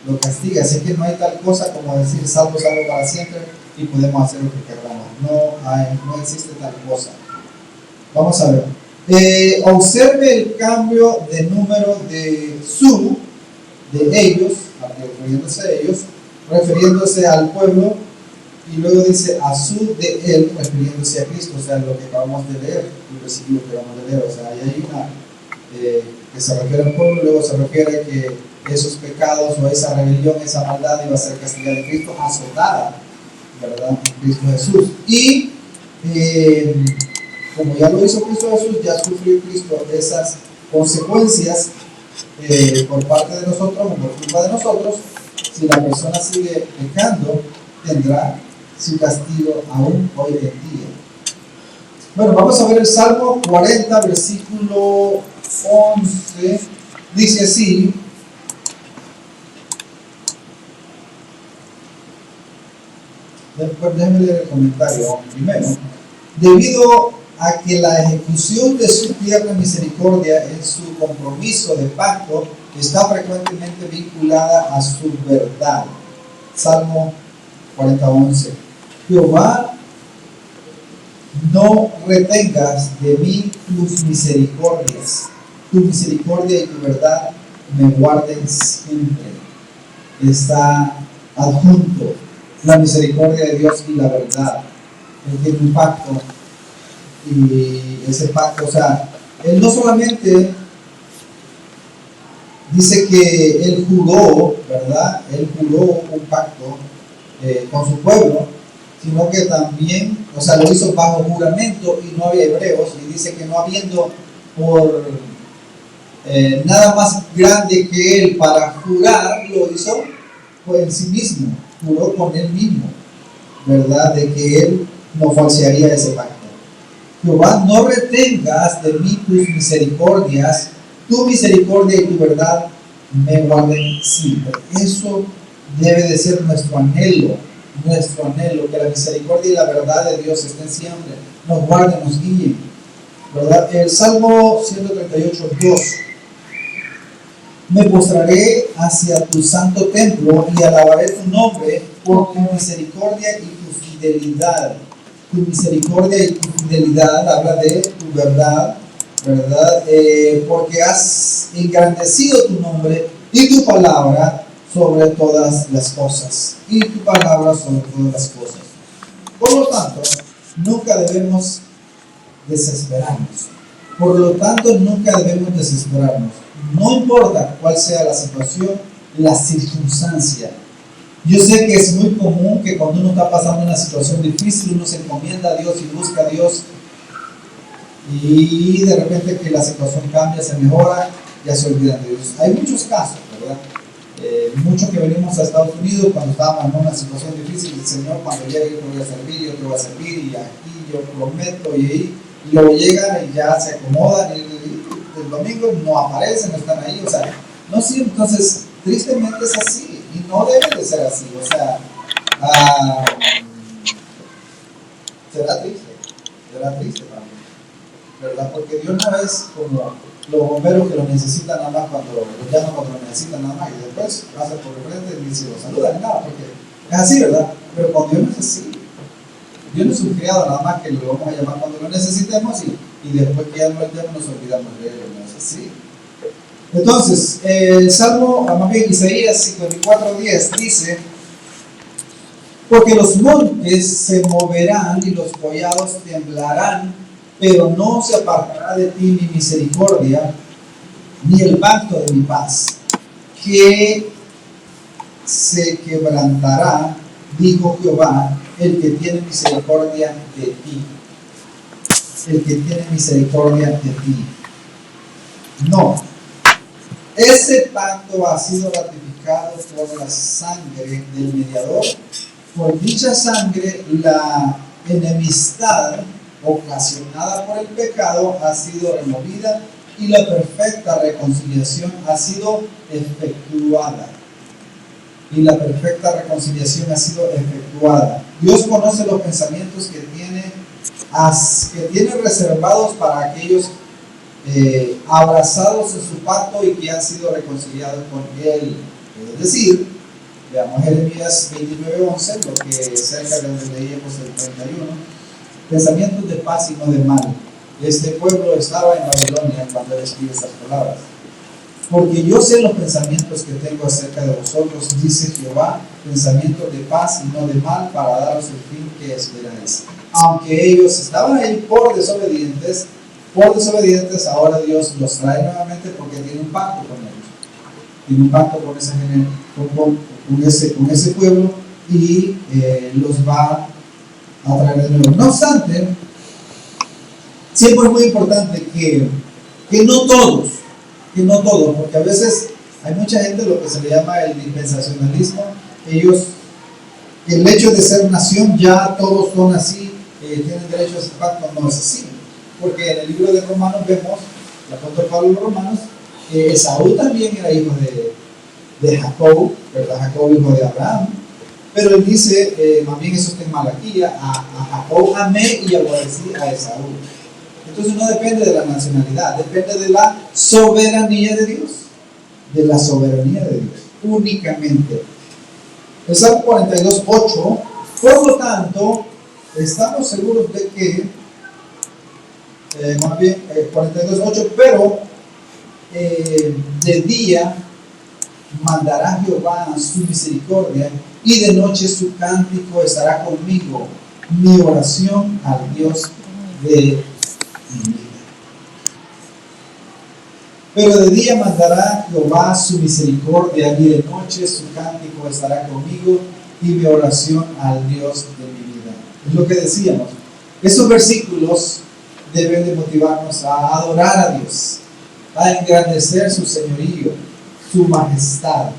lo castiga. Así que no hay tal cosa como decir salvo para siempre y podemos hacer lo que queramos. No existe tal cosa. Vamos a ver. Observe el cambio de número de ellos, refiriéndose al pueblo, y luego dice a de él, refiriéndose a Cristo, o sea, lo que acabamos de leer, el versículo que acabamos de leer. O sea, ahí hay una que se refiere al pueblo, luego se refiere que esos pecados o esa rebelión, esa maldad iba a ser castigada en Cristo, azotada, ¿verdad?, en Cristo Jesús. Y como ya lo hizo Cristo Jesús, ya sufrió Cristo esas consecuencias por parte de nosotros o por culpa de nosotros. Si la persona sigue pecando, tendrá su castigo aún hoy en día. Bueno, vamos a ver el Salmo 40, versículo 11. Dice así: déjenme leer el comentario primero. Debido a que la ejecución de su tierna misericordia en su compromiso de pacto está frecuentemente vinculada a su verdad. Salmo 40:11. Jehová, no retengas de mí tus misericordias, tu misericordia y tu verdad me guarden siempre. Está adjunto la misericordia de Dios y la verdad. Él tiene un pacto, y ese pacto, o sea, él no solamente dice que él juró, ¿verdad? Él juró un pacto con su pueblo, sino que también, o sea, lo hizo bajo juramento, y no había hebreos, y dice que no habiendo por nada más grande que él para jurar, lo hizo por en sí mismo, juró con él mismo, ¿verdad?, de que él no falsearía ese pacto. Jehová, no retengas de mí tus misericordias, tu misericordia y tu verdad me guarden siempre. Eso debe de ser nuestro anhelo, nuestro anhelo, que la misericordia y la verdad de Dios estén siempre, nos guarden, nos guíen, ¿verdad? El Salmo 138:2: me postraré hacia tu santo templo y alabaré tu nombre por tu misericordia y tu fidelidad. Tu misericordia y tu fidelidad habla de tu verdad, ¿verdad? Porque has engrandecido tu nombre y tu palabra sobre todas las cosas. Y tu palabra sobre todas las cosas. Por lo tanto, nunca debemos desesperarnos. Por lo tanto, nunca debemos desesperarnos. No importa cuál sea la situación, la circunstancia. Yo sé que es muy común que cuando uno está pasando una situación difícil, uno se encomienda a Dios y busca a Dios, y de repente que la situación cambia, se mejora, ya se olvidan de Dios. Hay muchos casos, ¿verdad? Muchos que venimos a Estados Unidos cuando estábamos en una situación difícil, el Señor cuando llegue yo te voy a servir, yo te voy a servir, y aquí yo prometo, y ahí, y luego llegan y ya se acomodan, y el domingo no aparecen, no están ahí, o sea, no sí, entonces tristemente es así, y no debe de ser así, o sea, será triste también, ¿verdad? Porque Dios no es como los bomberos que lo necesitan nada más cuando los llaman cuando lo necesitan nada más, y después pasan por el frente y ni se lo saludan ni nada, porque es así, ¿verdad? Pero con Dios no es así. Dios no es un criado nada más que lo vamos a llamar cuando lo necesitemos, y después que ya no lo llamamos nos olvidamos de él, no es así. Entonces, el Salmo, más bien Isaías 54:10 dice: porque los montes se moverán y los collados temblarán, pero no se apartará de ti mi misericordia, ni el pacto de mi paz, que se quebrantará, dijo Jehová, el que tiene misericordia de ti. El que tiene misericordia de ti. No. Ese pacto ha sido ratificado por la sangre del mediador. Por dicha sangre, la enemistad ocasionada por el pecado ha sido removida y la perfecta reconciliación ha sido efectuada. Dios conoce los pensamientos que tiene reservados para aquellos abrazados en su pacto y que han sido reconciliados con Él. Es decir, veamos Jeremías 29:11, lo que cerca de donde leíamos el 31, pensamientos de paz y no de mal. Este pueblo estaba en Babilonia cuando él escribe estas palabras. Porque yo sé los pensamientos que tengo acerca de vosotros, dice Jehová, pensamientos de paz y no de mal, para daros el fin que esperáis. Aunque ellos estaban ahí por desobedientes, ahora Dios los trae nuevamente porque tiene un pacto con ellos. Tiene un pacto con ese pueblo, y los va a traer de nuevo. No obstante, siempre es muy importante que no todos, porque a veces hay mucha gente, lo que se le llama el dispensacionalismo, ellos, el hecho de ser nación, ya todos son así, tienen derecho a ese pacto. No es así, porque en el libro de Romanos vemos, el apóstol Pablo en Romanos, que Esaú también era hijo de Jacob, ¿verdad? Jacob hijo de Abraham, pero él dice, más bien eso está en Malaquía, a Jacob amé y aborrecí a Esaú. Entonces no depende de la nacionalidad, depende de la soberanía de Dios, únicamente. El Salmo 42:8, por lo tanto, estamos seguros de que, más bien 42:8, pero de día mandará Jehová su misericordia, y de noche su cántico estará conmigo, mi oración al Dios de mi vida. Pero de día mandará Jehová su misericordia, y de noche su cántico estará conmigo, y mi oración al Dios de mi vida. Es lo que decíamos. Esos versículos deben de motivarnos a adorar a Dios, a engrandecer su señorío, su majestad.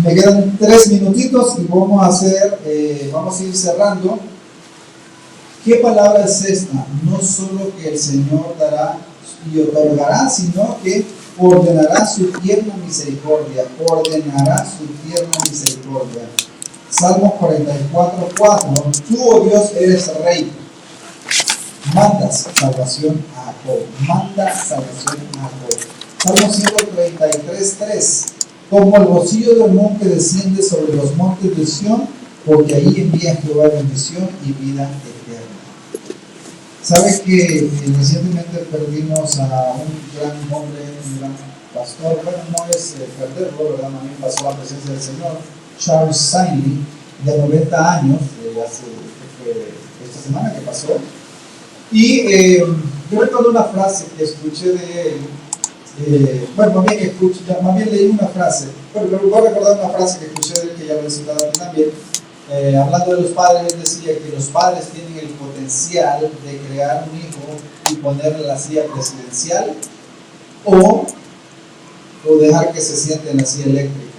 Me quedan 3 minutitos y vamos a ir cerrando. ¿Qué palabra es esta? No solo que el Señor dará y otorgará, sino que ordenará su tierna misericordia, ordenará su tierna misericordia. Salmo 44:4, tú, oh Dios, eres rey. Mandas salvación a Jacob. Manda salvación a Jacob. Salmo 133:3, como el rocío del monte desciende sobre los montes de Sión, porque ahí envía Jehová bendición y vida eterna. ¿Sabe que recientemente perdimos a un gran hombre, un gran pastor? Bueno, no es perderlo, ¿verdad? También pasó la presencia del Señor. Charles Stanley, de 90 años, esta semana que pasó. Y yo recuerdo una frase que escuché de él, más bien leí una frase, pero voy a recordar una frase que escuché de él, que ya lo he citado aquí también. Hablando de los padres, él decía que los padres tienen el potencial de crear un hijo y ponerle la silla presidencial o dejar que se siente en la silla eléctrica.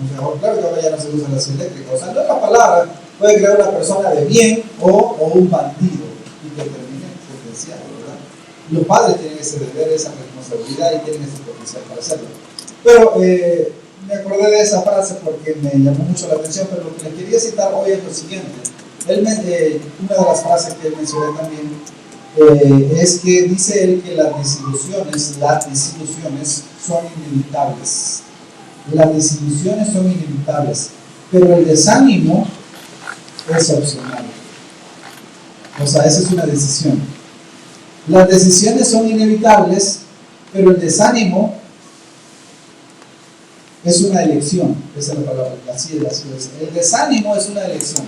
O sea, claro que ahora ya no se usa la silla eléctrica. O sea, en otra palabra, puede crear una persona de bien o un bandido y que termine sentenciado, ¿verdad? Los padres tienen ese deber, esa responsabilidad y tienen ese potencial para hacerlo. Pero me acordé de esa frase porque me llamó mucho la atención, pero lo que le quería citar hoy es lo siguiente. Una de las frases que él mencionó también es que dice él que las desilusiones son inevitables. Las desilusiones son inevitables, pero el desánimo es opcional. O sea, esa es una decisión. Las decisiones son inevitables, pero el desánimo es una elección. Esa es la palabra, así es. El desánimo es una elección.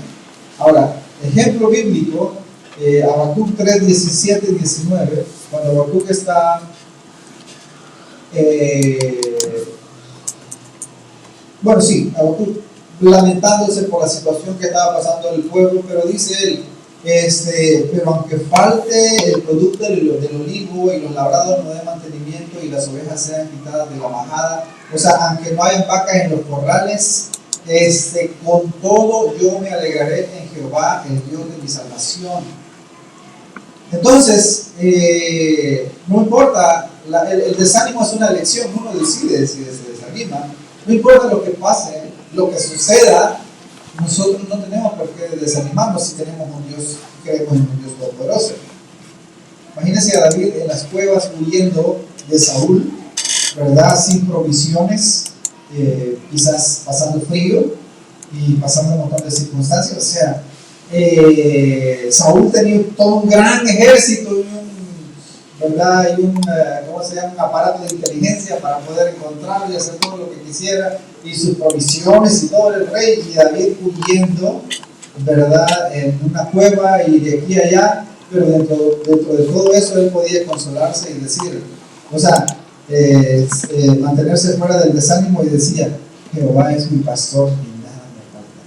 Ahora, ejemplo bíblico, Habacuc 3, 17 y 19, cuando Habacuc está Habacuc lamentándose por la situación que estaba pasando el pueblo, pero dice él, pero aunque falte el producto del olivo y los labrados no den mantenimiento y las ovejas sean quitadas de la majada, o sea, aunque no haya vacas en los corrales, con todo yo me alegraré en Jehová, el Dios de mi salvación. Entonces, no importa, el desánimo es una elección, uno decide si se desanima, no importa lo que pase, lo que suceda, nosotros no tenemos por qué desanimarnos si tenemos un Dios, creemos en un Dios todopoderoso. Imagínense a David en las cuevas huyendo de Saúl, ¿verdad? Sin provisiones, quizás pasando frío y pasando un montón de circunstancias. O sea, Saúl tenía todo un gran ejército y un aparato de inteligencia para poder encontrarlo y hacer todo lo que quisiera, y sus provisiones y todo el rey, y David huyendo, ¿verdad?, en una cueva y de aquí a allá, pero dentro de todo eso él podía consolarse y decir, o sea, mantenerse fuera del desánimo, y decía, Jehová es mi pastor y nada me falta.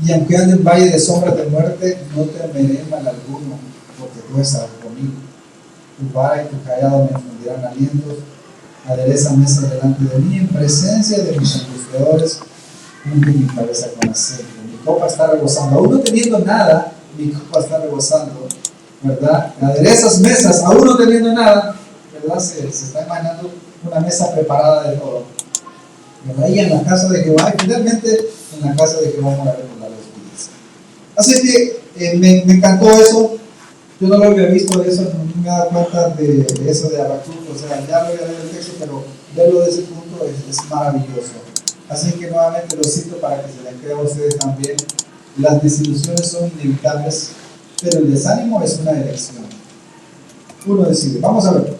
Y aunque ande en valle de sombra de muerte, no temeré mal alguno, porque tú estás conmigo. Tu vara y tu callado me infundirán alientos. Adereza mesa delante de mí, en presencia de mis angustiadores, unge mi cabeza con aceite. Mi copa está rebosando. Aún no teniendo nada, mi copa está rebosando, ¿verdad? Aderezas mesas, aún no teniendo nada, ¿verdad? Se está imaginando una mesa preparada de todo, ¿verdad? Y en la casa de Jehová, y finalmente en la casa de Jehová moraré por la justicia. Así que me encantó eso. Yo no lo había visto eso, no me he dado cuenta de eso de Habacuc. O sea, ya lo había leído el texto, pero verlo desde ese punto es maravilloso. Así que nuevamente lo cito para que se les crea a ustedes también. Las desilusiones son inevitables, pero el desánimo es una elección. Uno decide. Vamos a ver.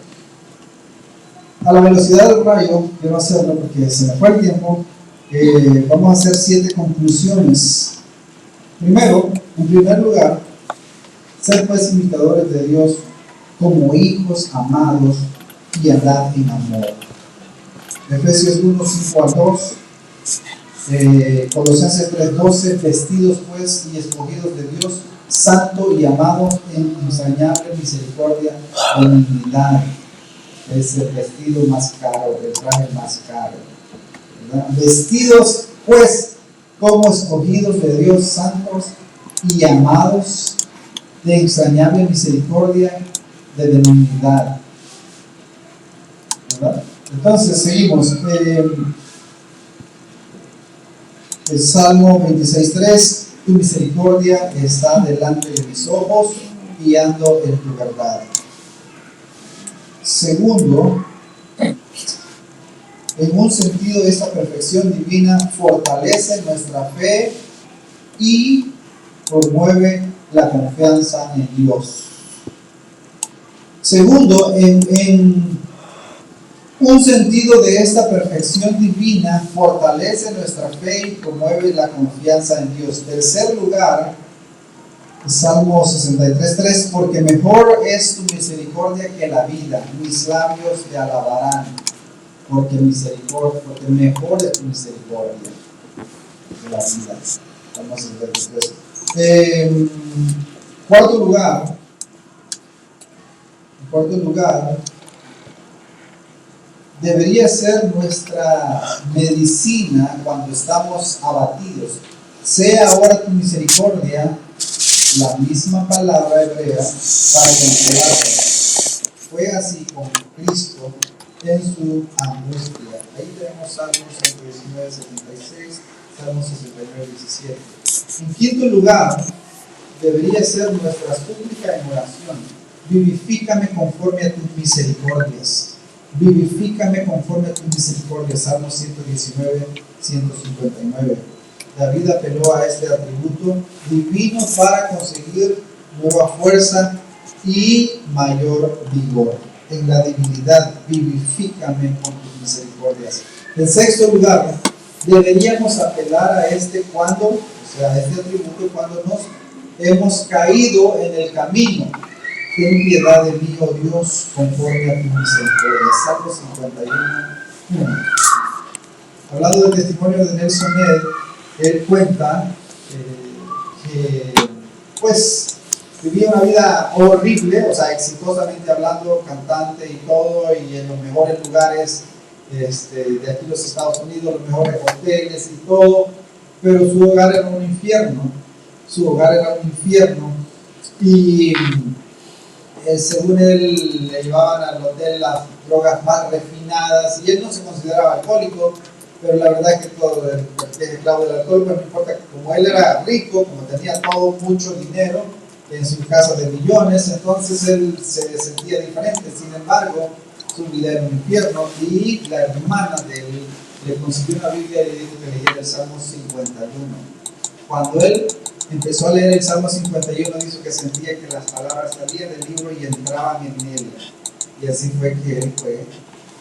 A la velocidad del rayo, quiero hacerlo porque se me fue el tiempo. Vamos a hacer 7 conclusiones. Primero, en primer lugar, ser pues imitadores de Dios como hijos amados y andar en amor. Efesios 1, 5 al 2, Colosenses 3, 12, vestidos pues y escogidos de Dios, santo y amado en entrañable misericordia y humildad. Es el vestido más caro, el traje más caro, ¿verdad? Vestidos pues como escogidos de Dios, santos y amados, de entrañable misericordia, de benignidad. ¿verdad? Entonces, seguimos. El Salmo 26:3, tu misericordia está delante de mis ojos y ando en tu verdad. Segundo, en un sentido, esta perfección divina fortalece nuestra fe y promueve la confianza en Dios. Segundo, en un sentido de esta perfección divina fortalece nuestra fe y promueve la confianza en Dios. Tercer lugar, Salmo 63:3, porque mejor es tu misericordia que la vida, mis labios te alabarán, porque mejor es tu misericordia que la vida. Salmo 63. Cuarto lugar, debería ser nuestra medicina cuando estamos abatidos. Sea ahora tu misericordia, la misma palabra hebrea, para consolarnos. Fue así con Cristo en su angustia. Ahí tenemos Salmos 119:76, Salmos 69:17. En quinto lugar, debería ser nuestra súplica en oración. Vivifícame conforme a tus misericordias. Vivifícame conforme a tus misericordias. Salmos 119:159. David apeló a este atributo divino para conseguir nueva fuerza y mayor vigor. En la debilidad, vivifícame con tus misericordias. En sexto lugar, deberíamos apelar a este atributo cuando nos hemos caído en el camino. Ten piedad de mí, oh Dios, conforme a tu misericordia. Salmo 51:1. Hablando del testimonio de Nelson Ned, él cuenta que pues vivía una vida horrible, o sea, exitosamente hablando, cantante y todo, y en los mejores lugares de aquí los Estados Unidos, los mejores hoteles y todo, pero su hogar era un infierno. Y según él, le llevaban al hotel las drogas más refinadas, y él no se consideraba alcohólico, pero la verdad es que todo es esclavo del alcohol. Pero no importa, como él era rico, como tenía todo mucho dinero en su casa de millones, entonces él se sentía diferente. Sin embargo, su vida era un infierno, y la hermana de él le consiguió una Biblia y le dijo que leyera el Salmo 51. Cuando él empezó a leer el Salmo 51, dijo que sentía que las palabras salían del libro y entraban en él, y así fue que él fue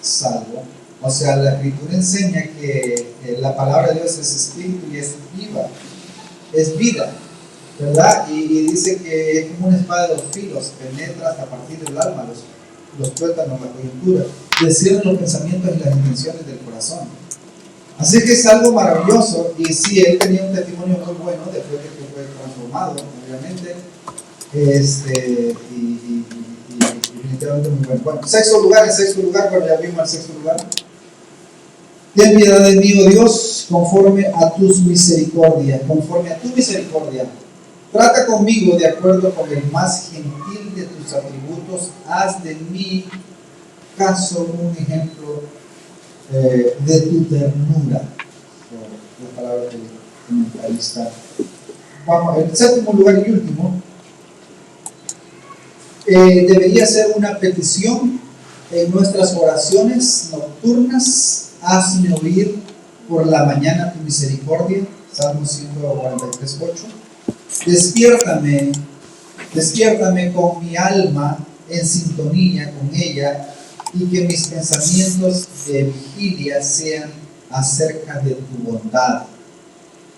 salvo. O sea, la Escritura enseña que la palabra de Dios es espíritu y es viva, es vida, ¿verdad? Y dice que es como una espada de dos filos, penetra hasta partir del alma, los tuétanos, la coyuntura, discierne los pensamientos y las intenciones del corazón. Así que es algo maravilloso. Y sí, él tenía un testimonio muy bueno después de que fue transformado, obviamente, y definitivamente muy bueno. Bueno, en sexto lugar, bueno, ya vimos el sexto lugar. Ten piedad de mí, oh Dios, conforme a tu misericordia. Trata conmigo de acuerdo con el más gentil de tus atributos. Haz de mí caso, un ejemplo de tu ternura. La palabra del comentarista. Vamos, el séptimo lugar y último, debería ser una petición en nuestras oraciones nocturnas. Hazme oír por la mañana tu misericordia. Salmo 143:8. Despiértame con mi alma en sintonía con ella, y que mis pensamientos de vigilia sean acerca de tu bondad,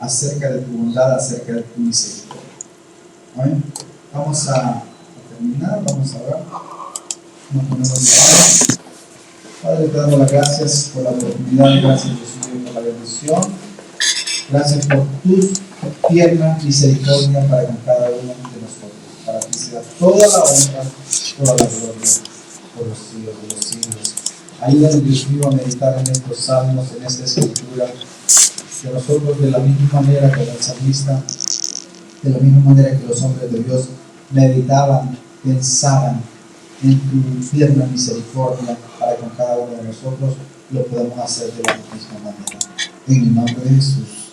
acerca de tu misericordia. Amén. Vamos a terminar, vamos a orar. Nos ponemos de pie. Padre, te damos las gracias por la oportunidad, gracias Jesús por la bendición, gracias por tu tierna misericordia para con cada uno de nosotros. Para ti sea toda la honra, toda la gloria por los siglos de los siglos. Ayúdanos, Dios mío, a meditar en estos salmos, en esta escritura, que nosotros, de la misma manera que el salmista, de la misma manera que los hombres de Dios meditaban, pensaban en tu tierna misericordia para con cada cada uno de nosotros lo podemos hacer de la misma manera. En el nombre de Jesús.